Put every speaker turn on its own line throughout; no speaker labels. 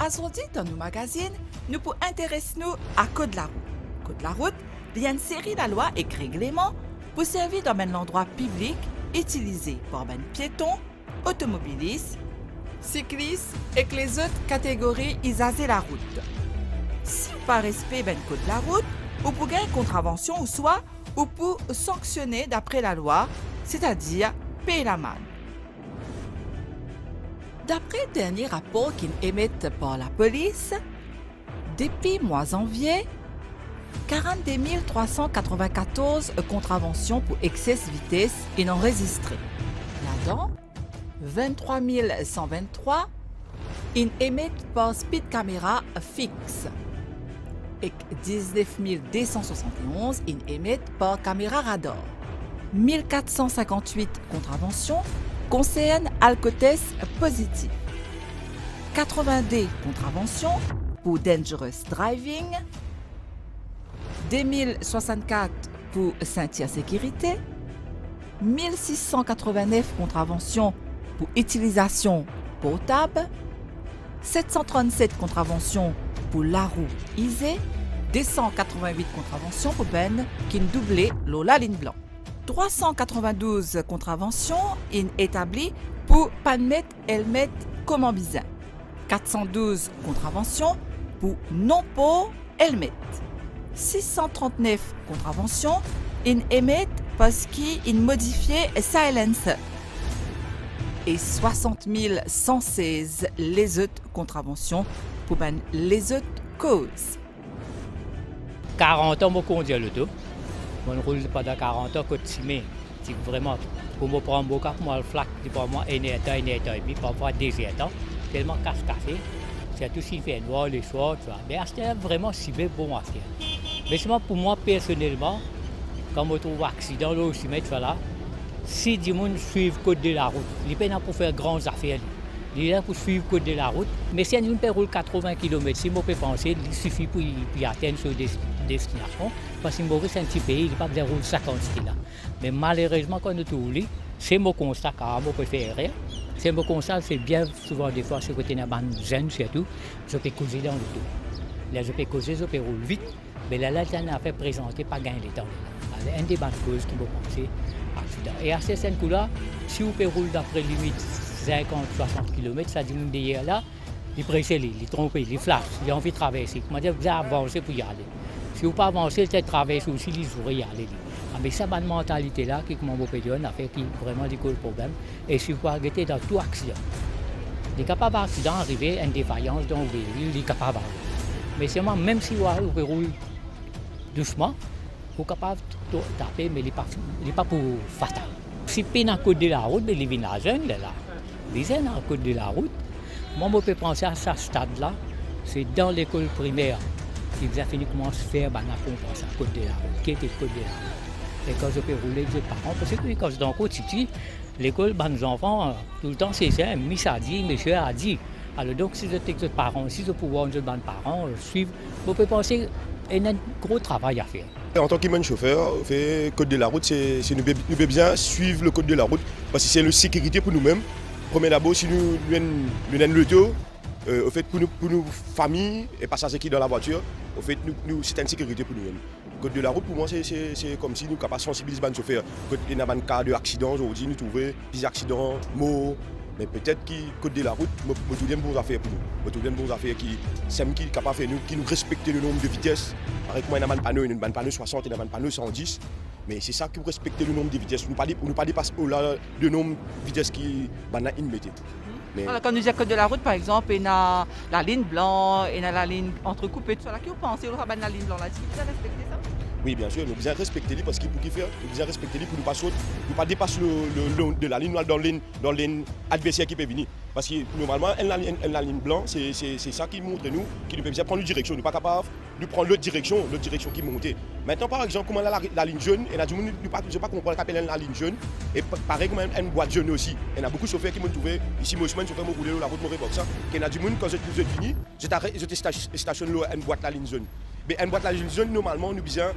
Aujourd'hui, dans nos magazines, nous pouvons intéresser à Code de la route. Code de la route, il y a une série de lois et règlements pour servir dans l'endroit public utilisé par les piétons, automobilistes, cyclistes et que les autres catégories usagent la route. Si vous pas respect du code de la route, vous pouvez une contravention ou soit ou pour sanctionner d'après la loi, c'est-à-dire payer l'amende. D'après le dernier rapport qu'ils émettent par la police, depuis mois janvier, 42 394 contraventions pour excès de vitesse sont enregistrées. Là-dedans, 23 123 ils émettent par speed camera fixe et 19 271 ils émettent par caméra radar. 1458 contraventions concernent alcotest positif. 82 contraventions pour dangerous driving. 2064 pour ceinture sécurité. 1689 contraventions pour utilisation portable. 737 contraventions pour la roue isée. 288 contraventions pour Ben qui ne doublait la ligne blanche. 392 contraventions établies pour pas mettre helmet comme en bizarre. 412 contraventions pour non-port helmet. 639 contraventions émettent parce qu'ils modifiaient silencer. Et 60 116 les autres contraventions pour les autres causes.
40 ans, je conduis l'auto. Je ne roule pas dans 40 ans, mais vraiment, pour me prendre mon cap, moi, le flac, pour moi, un état et demi, parfois 2 ans, tellement casse-cassé. C'est tout ce qui fait noir les soirs, tu vois. Mais c'était vraiment si bien pour moi. Mais seulement pour moi, personnellement, quand je trouve un accident, là aussi, tu vois là, si du monde suit le code de la route, il n'est pas pour faire grandes affaires. Il est là pour suivre le code de la route. Mais si on peut rouler 80 km, si on peut penser, il suffit pour atteindre sa destination. Parce que c'est un petit pays, il n'y a pas besoin de rouler 50 km. Mais malheureusement, quand on roule, c'est mon constat, car je peux faire rien. C'est mon constat, c'est bien souvent des fois, ce côté de la jeune surtout, je peux causer dans le dos. Là, je peux causer, je peux rouler vite. Mais là, on a fait présenter, pas gagner le temps. C'est une des bonnes causes qui vont penser accident. Et à ces scènes là, si vous pouvez rouler d'après limite 50-60 km, ça dit que derrière là, il presse, il trompe, il flash, il a envie de traverser. Comment dire, vous avez avancé pour y aller. Si vous ne pas avancer, vous traversez aussi, il faut y aller. Mais c'est cette mentalité-là qui, comme on peut dire, a fait qui vraiment découle le problème. Et si vous arrêtez dans tout accident, il est capable d'accident arriver à une défaillance dans le véhicule, il est capable d'arriver. Mais seulement, même si vous roulez doucement, vous êtes capable de taper, mais il n'est pas pour fatal. Si vous êtes dans le code de la route, il vient la jeune, là. Il est dans le code de la route. Moi, je peux penser à ce stade-là, c'est dans l'école primaire qu'ils ont fini comment se faire la compréhension du code de la route. Qui était le code de la route? Et quand je peux rouler avec les parents, parce que quand je suis dans le côte city, l'école, les enfants, tout le temps, c'est ça, Miss a dit, monsieur a dit. Alors donc, si je suis avec les parents, si je peux voir les parents suivre, je peux penser qu'il y a un gros travail à faire.
En tant que chauffeur, le code de la route, c'est nous devons bien suivre le code de la route parce que c'est une sécurité pour nous-mêmes. Premier d'abord, si nous avons le taux, au fait, pour nos familles et passagers qui sont dans la voiture, au fait, c'est une sécurité pour nous-mêmes. Le code de la route, pour moi, c'est comme si nous sommes capables de sensibiliser les chauffeurs. Quand il y a un cas d'accident, aujourd'hui, nous trouvons des accidents, morts. Mais peut-être que le code de la route, nous trouvons des bonnes affaires pour nous. Nous trouvons des bonnes affaires qui sont capables de faire, qui nous respectent le nombre de vitesses. Par exemple, il y a un panneau 60 et un panneau 110. Mais c'est ça qui respecte le nombre de vitesses. Nous ne pas dépasser le nombre de vitesses qui est mettez.
Mais... Quand nous disons code de la route, par exemple, il y a la ligne blanche, il y a la ligne entrecoupée, tout ça. Qui vous pensez au rabat de la ligne blanche? Est-ce que vous avez respecté ça?
Oui, bien sûr, nous devons respecter parce qu'il faut faire, nous devons respecter pour ne pas dépasser le de la ligne dans la ligne adversaire qui peut venir. Parce que normalement, la ligne blanche, c'est ça qui montre nous, qui nous permet prendre une direction. Nous ne sommes pas capables de prendre l'autre direction qui monte. Maintenant, par exemple, comment la ligne jaune, il y a du monde qui ne pas comprendre qu'appelle la ligne jaune. Et pareil, comme une boîte jaune aussi. Il y a beaucoup de chauffeurs qui m'ont trouvé, ici, moi, je suis roulé la route, il y a du monde, quand je fini, je stationne une boîte la ligne jaune. Mais une boîte la zone, normalement, nous besoin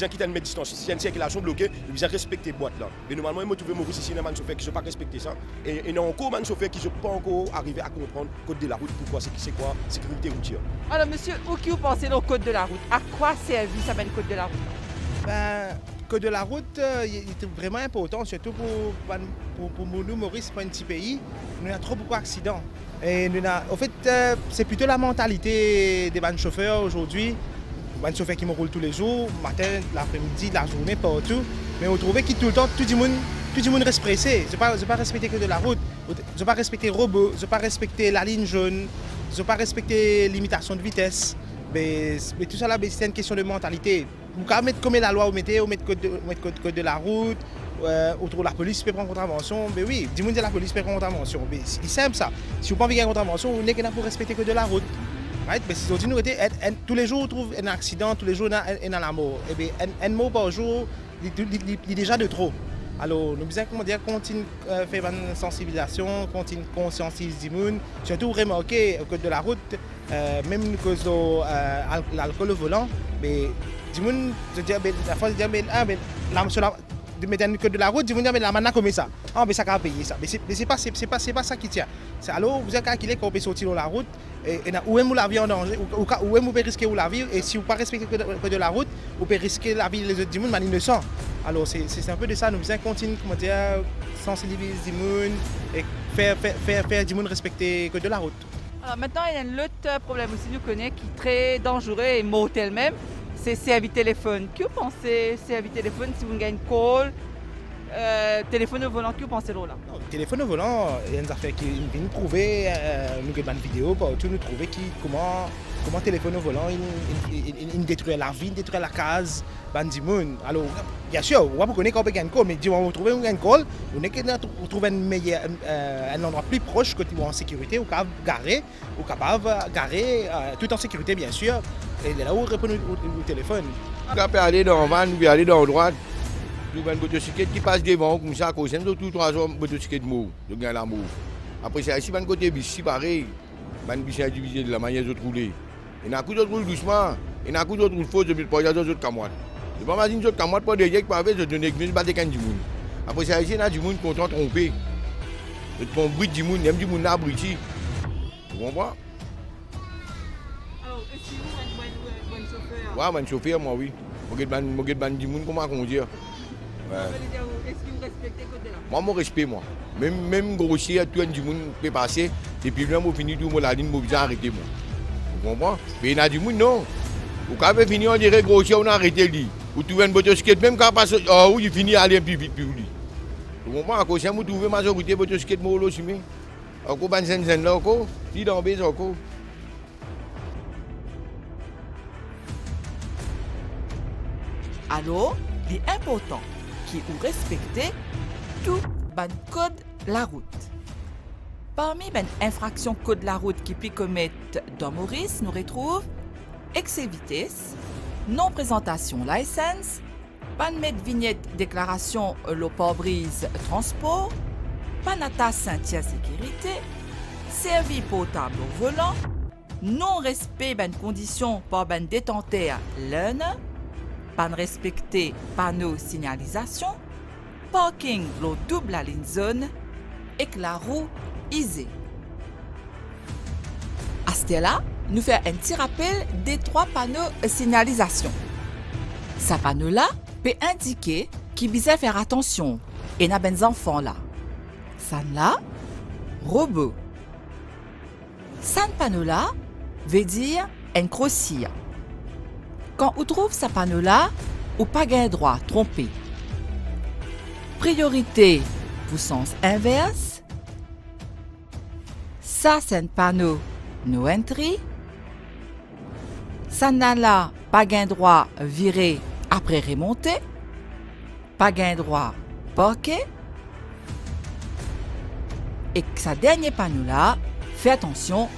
quitter une distance. Si il y a une circulation bloquée, nous besoin respecter la boîte là. Mais normalement, il me trouve Maurice ici, un chauffeur qui ne pas respecter ça. Et il y a encore un chauffeur qui ne sont pas encore arrivé à comprendre le code de la route, pourquoi c'est quoi, sécurité routière.
Alors, monsieur, où qui vous pensez le code de la route? À quoi servit ça, le code de la route?
Ben, le code de la route il est vraiment important, surtout pour nous, Maurice, pour un petit pays. Nous avons trop beaucoup d'accidents. Et en fait, c'est plutôt la mentalité des chauffeurs aujourd'hui. Les chauffeurs qui me roulent tous les jours, matin, l'après-midi, la journée, partout. Mais on trouvait que tout le temps, tout le monde reste pressé. Je ne vais pas respecter que de la route. Je ne vais pas respecter le robot, je ne vais pas respecter la ligne jaune, je ne vais pas respecter l'imitation de vitesse. Mais tout ça, c'est une question de mentalité. Vous pouvez mettre comme la loi, vous mettez code de la route, autour de la police peut prendre contravention. Mais oui, dis-moi que la police peut prendre contravention. Mais c'est simple ça. Si vous n'avez pas envie de contravention, vous n'êtes que là pour respecter que de la route. Right? Mais si nous tous les jours, on trouve un accident, tous les jours, on a la mort. Et bien, un mot par jour, il est déjà de trop. Alors, nous devons continuer à faire une sensibilisation, continuer à conscientiser les gens, surtout remarquer au code de la route, même à cause de l'alcool au volant. Mais les gens, la fois, ils disent, de mettre un code de la route, ils vont dire, mais la maintenant comme ça. Ah, mais ça va payer ça. Mais c'est pas ça qui tient. Alors, vous avez calculé qu'on peut sortir dans la route, et où est-ce que la vie en danger, où est-ce que vous pouvez risquer la vie, et si vous ne respectez pas le code de la route, vous pouvez risquer la vie des autres gens, mais innocents. Alors, c'est un peu de ça. Nous devons continuer à sensibiliser les gens et faire les gens respecter le code de la route.
Alors, maintenant, il y a un autre problème aussi, nous connaissons, qui est très dangereux et mortel même. C'est service téléphone. Que vous pensez service téléphone si vous gagnez une call, téléphone au volant, que vous pensez là?
Téléphone au volant, il y a une affaire qui nous prouver, nous avons une vidéo partout, nous trouver comment téléphone au volant, il détruit la vie, il détruit la case, alors, bien sûr, on va connaître qu'on peut gagner une call, mais si on trouve une call, on trouve un endroit plus proche que tu es en sécurité, ou capable de garer, tout en sécurité bien sûr. Et là où on répond au téléphone.
On peut aller dans le van, on peut aller dans la droite. Il y a une motocyclette qui passe devant, comme ça, à cause de tout 3 heures, une motocyclette mou, de gain la mou. Après, c'est ici, un côté bis, c'est pareil. Un bis est divisé de la manière de rouler. Il y a un coup d'autre roule doucement, il y a un coup d'autre roule faux, depuis le poids d'autres camottes. Je ne vais pas imaginer d'autres camottes, pas de gens qui peuvent se donner que je battre du monde. Après, c'est ici, il y a du monde content trompé. Le bruit du monde, il y a du monde là, abruti. Vous comprenez? Oui, je suis chauffeur, moi, oui. Je suis du monde, comment conduire.
Est-ce que vous respectez le code de la route?
Moi, je respecte, moi. Même grossier, tout le monde peut passer. Et puis, là, je finis tout la ligne, je vais arrêter, moi. Vous comprenez? Mais il y a du monde, non. Quand on finit, on dirait grossier, on a arrêté lui. Vous trouvez une motocyclette, même quand on passe, oh, il finit à aller plus vite, plus vite. Vous comprenez? Quand vous trouvez ma majorité de motocyclette, moi, aussi, mais. Encore, ben, c'est là, encore. Si, dans le base, encore.
Alors, il est important qu'il vous respectez tout le code de la route. Parmi les infractions code de la route qui peut commettre dans Maurice, nous retrouvons excès de vitesse, non-présentation licence, pas de mettre vignette déclaration le pare-brise transport, pas d'attache ceinture sécurité, service potable au volant, non-respect des conditions par ben détenteur l'un, pas de respecter panneaux signalisation, parking le double à ligne zone et que la roue isée. À ce là, nous faisons un petit rappel des 3 panneaux signalisation. Ces panneaux-là peut indiquer qu'il faut faire attention et n'a des enfants là. Ça là, robot. Ça panneau-là veut dire un crossier. Quand on trouve ce panneau-là, ou pas gain droit, trompé. Priorité pour sens inverse. Ça, c'est un panneau no entry. Ça n'a là pas gain droit, virer après remonter. Pas gain droit, parquer. Et que ce dernier panneau-là, fait attention,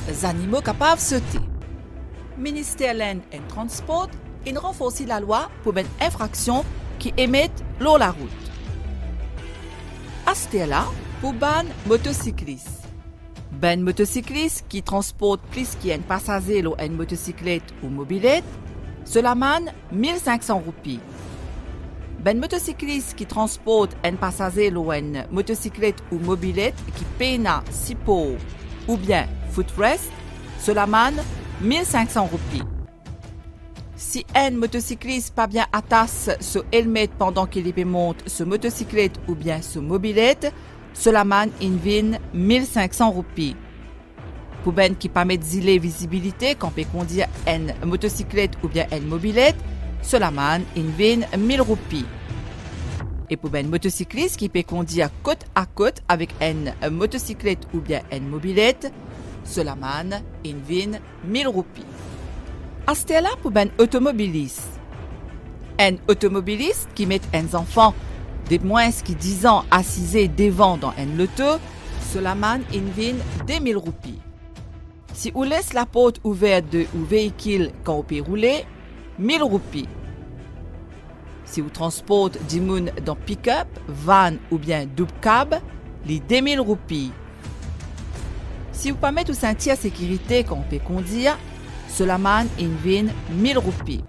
les animaux capables de sauter. Ministère Land and Transport, il renforce la loi pour une infraction qui émettent l'eau la route. À ce là, pour ban motocycliste. Ben motocycliste qui transporte plus qu'un passager ou une motocyclette ou mobilette, cela man 1500 roupies. Ben motocycliste qui transporte un passager ou une motocyclette ou mobilette qui peine sipo ou bien footrest, cela man 1500 roupies. Si un motocycliste pas bien attache ce helmet pendant qu'il monte ce motocyclette ou bien ce mobilette, cela man invine 1500 roupies. Pour ben qui permet de ziller visibilité quand peut conduire une motocyclette ou bien une mobilette, cela man invine 1000 roupies. Et pour ben motocycliste qui peut conduire côte à côte avec une motocyclette ou bien une mobilette, cela man invine 1000 roupies. À ce là pour ben automobiliste. Un automobiliste qui met un enfant de moins que 10 ans assisé devant dans un loto, cela man invine 2000 roupies. Si vous laissez la porte ouverte de ou véhicule quand vous peut rouler, 1000 roupies. Si vous transportez du monde dans pick-up, van ou bien double cab, les 2000 roupies. Si vous permettez au ceinture sécurité quand on peut conduire, cela man invine 1000 roupies.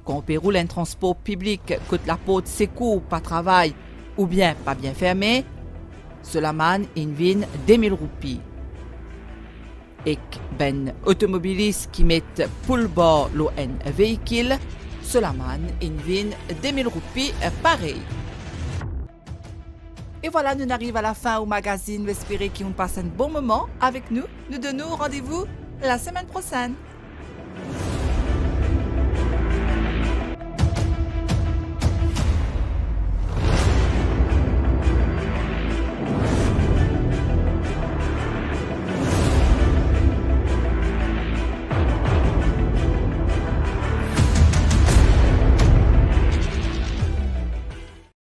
Quand on peut rouler un transport public que la porte secours pas travail ou bien pas bien fermée, cela man invine 2000 roupies. Et ben automobiliste qui met pour le bord un véhicule, cela man invine 2000 roupies pareil. Et voilà, nous arrivons à la fin au magazine. J'espère qu'ils ont passé un bon moment avec nous. Nous donnons rendez-vous la semaine prochaine.